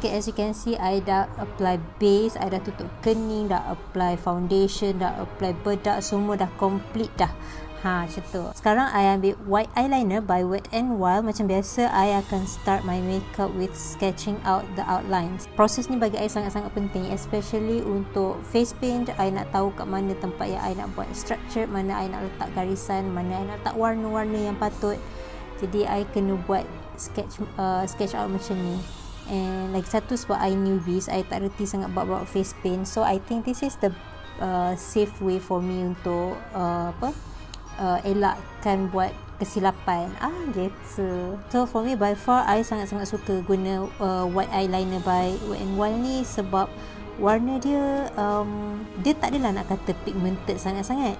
Okay, as you can see, I dah apply base, I dah tutup kening, dah apply foundation, dah apply bedak, semua dah complete dah. Macam tu. Sekarang I ambil white eyeliner by Wet n Wild. Macam biasa, I akan start my makeup with sketching out the outlines. Proses ni bagi I sangat-sangat penting, especially untuk face paint. I nak tahu kat mana tempat yang I nak buat structure, mana I nak letak garisan, mana I nak letak warna-warna yang patut. Jadi I kena buat sketch out macam ni. And lagi satu, sebab I newbies, I tak reti sangat buat face paint, so I think this is the safe way for me untuk elakkan buat kesilapan gitu. So for me, by far I sangat-sangat suka guna white eyeliner by Wet n Wild ni, sebab warna dia dia tak adalah nak kata pigmented sangat-sangat.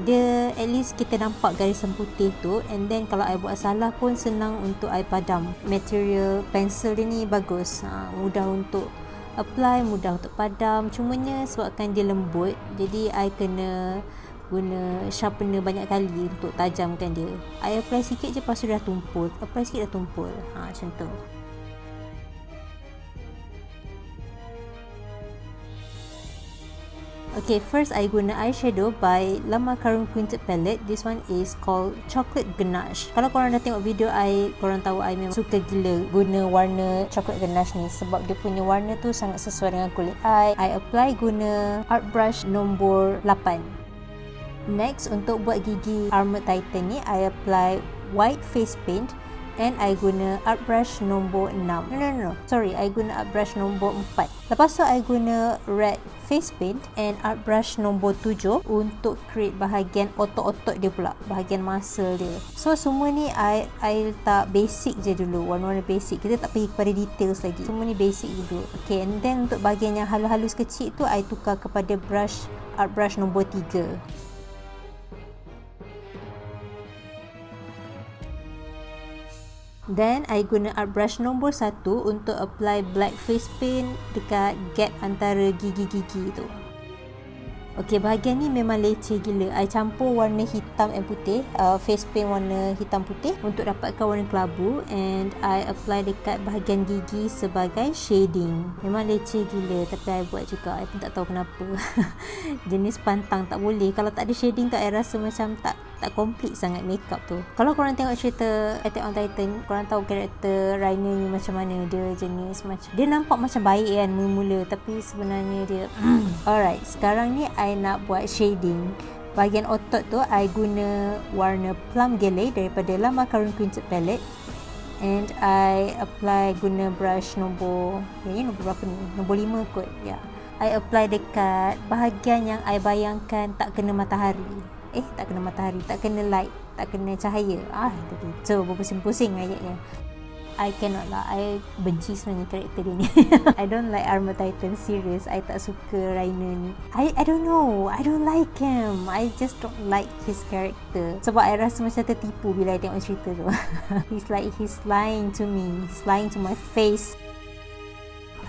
Dia at least kita nampak garisan putih tu, and then kalau I buat salah pun senang untuk I padam. Material pensel dia ni bagus, mudah untuk apply, mudah untuk padam. Cumanya sebabkan dia lembut, jadi I kena guna sharpener banyak kali untuk tajamkan dia. I apply sikit je, lepas tu dah tumpul, apply sikit dah tumpul. Macam tu. Okay, first I guna eyeshadow by Lama Karun Printed Palette. This one is called Chocolate Ganache. Kalau korang dah tengok video I, korang tahu I memang suka gila guna warna Chocolate Ganache ni, sebab dia punya warna tu sangat sesuai dengan kulit I. I apply guna art brush nombor 8. Next, untuk buat gigi Armour Titan ni, I apply white face paint and I guna art brush nombor 6. No. Sorry, I guna art brush nombor 4. Lepas tu I guna red face paint and art brush nombor 7 untuk create bahagian otot-otot dia pula, bahagian muscle dia. So semua ni I letak basic je dulu, warna-warna basic. Kita tak pergi kepada details lagi. Semua ni basic dulu. Okay, and then untuk bahagian yang halus-halus kecil tu, I tukar kepada art brush nombor 3. Then I guna art brush nombor 1 untuk apply black face paint dekat gap antara gigi-gigi tu. Okay, bahagian ni memang leceh gila. I campur warna hitam and putih, face paint warna hitam putih untuk dapatkan warna kelabu, and I apply dekat bahagian gigi sebagai shading. Memang leceh gila, tapi I buat juga. I pun tak tahu kenapa. Jenis pantang tak boleh. Kalau tak ada shading tu, I rasa macam tak complete sangat makeup tu. Kalau korang tengok cerita Attack on Titan, korang tahu karakter Rainer ni macam mana. Dia jenis macam, dia nampak macam baik kan mula-mula, tapi sebenarnya dia alright, sekarang ni I nak buat shading. Bahagian otot tu I guna warna Plum Gele daripada Lama Karun Printed Palette, and I apply guna brush nombor berapa ni? Nombor 5 kot. I apply dekat bahagian yang I bayangkan tak kena matahari. Tak kena light, tak kena cahaya. Itu berpusing-pusing ayatnya. I cannot lah. I benci sebenarnya karakter dia ni. I don't like Armour Titan, serious. I tak suka Rainer ni. I don't know. I don't like him. I just don't like his character. Sebab I rasa macam tertipu bila I tengok cerita tu. He's lying to me. He's lying to my face.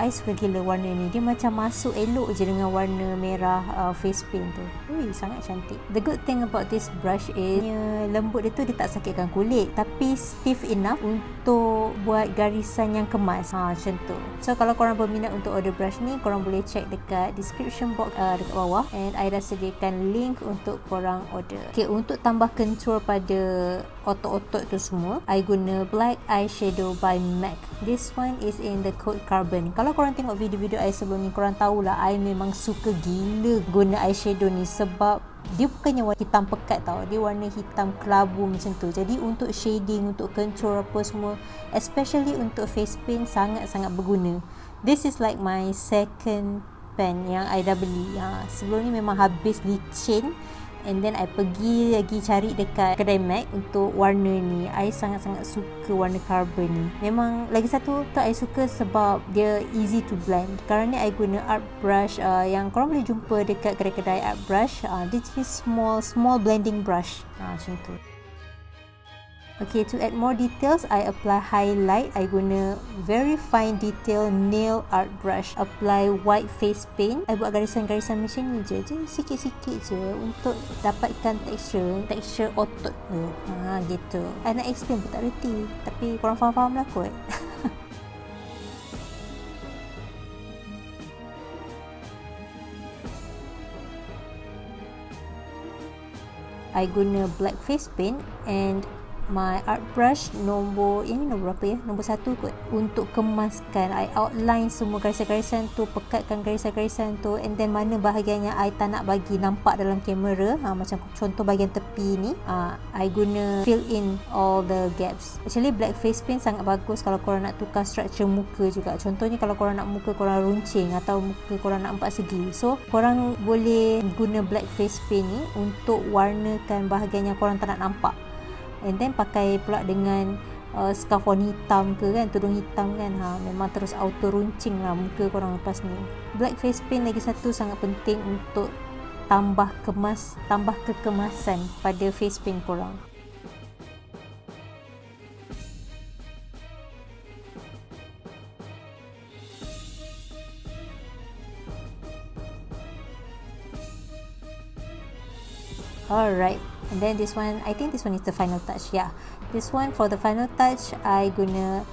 I suka gila warna ni. Dia macam masuk elok je dengan warna merah face paint tu. Sangat cantik. The good thing about this brush is lembut dia tu, dia tak sakitkan kulit, tapi stiff enough untuk buat garisan yang kemas. Macam tu. So kalau korang berminat untuk order brush ni, korang boleh check dekat description box dekat bawah, and I dah sediakan link untuk korang order. Okay, untuk tambah contour pada otot-otot tu semua, I guna black eyeshadow by MAC. This one is in the code Carbon. Kalau korang tengok video-video I sebelum ni, korang tahulah I memang suka gila guna eyeshadow ni, sebab dia bukannya warna hitam pekat tau, dia warna hitam kelabu macam tu. Jadi untuk shading, untuk contour apa semua, especially untuk face paint, sangat-sangat berguna. This is like my second pen yang I dah beli. Sebelum ni memang habis licin, and then I pergi lagi cari dekat kedai MAC untuk warna ni. I sangat-sangat suka warna carbon ni. Memang lagi satu tu I suka sebab dia easy to blend. Sekarang ni I guna art brush yang korang boleh jumpa dekat kedai-kedai art brush. Dia jenis small blending brush. Macam tu. Okay, to add more details, I apply highlight. I guna very fine detail nail art brush. Apply white face paint. I buat garisan-garisan macam ni je, sikit-sikit je untuk dapatkan texture otot tu. Gitu. I nak explain pun tak reti, tapi korang faham-faham lah kot. I guna black face paint and my art brush nombor berapa ya? Nombor 1 kot, untuk kemaskan. I outline semua garisan-garisan tu, pekatkan garisan-garisan tu, and then mana bahagian yang I tak nak bagi nampak dalam kamera, macam contoh bahagian tepi ni, I guna fill in all the gaps. Actually black face paint sangat bagus kalau korang nak tukar struktur muka juga. Contohnya kalau korang nak muka korang runcing atau muka korang nak 4 segi, so korang boleh guna black face paint ni untuk warnakan bahagian yang korang tak nak nampak. And then pakai pula dengan scarf warna hitam ke kan, tudung hitam kan, memang terus auto runcing lah muka korang lepas ni. Black face paint lagi satu sangat penting untuk tambah kekemasan pada face paint korang. Alright, and then this one, I think this one is the final touch. Yeah, this one for the final touch, I guna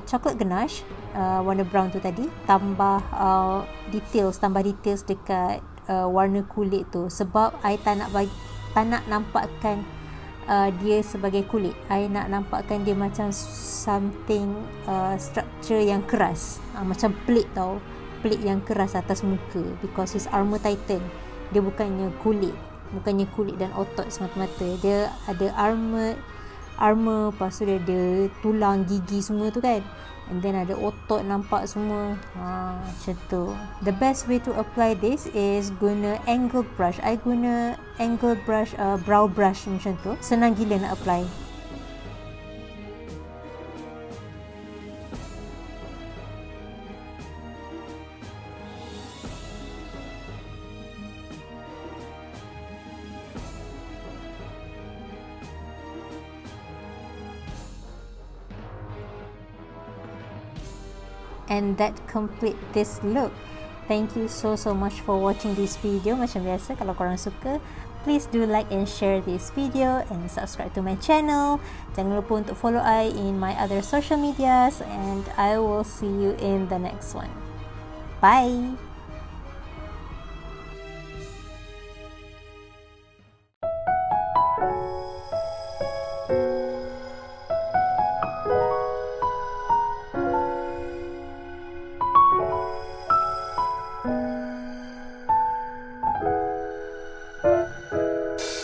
chocolate ganache, warna brown tu tadi, tambah details dekat warna kulit tu, sebab I tak nak nampakkan dia sebagai kulit. I nak nampakkan dia macam something structure yang keras, macam plate tau, plate yang keras atas muka, because it's armor titan. Dia bukannya kulit dan otot semata-mata. Dia ada armor, lepas tu dia ada tulang, gigi semua tu kan, and then ada otot nampak semua, macam tu. The best way to apply this is guna angled brush. I guna angled brush, brow brush macam tu, senang gila nak apply. And that complete this look. Thank you so much for watching this video. Macam biasa, kalau korang suka, please do like and share this video and subscribe to my channel. Jangan lupa untuk follow I in my other social medias, and I will see you in the next one. Bye.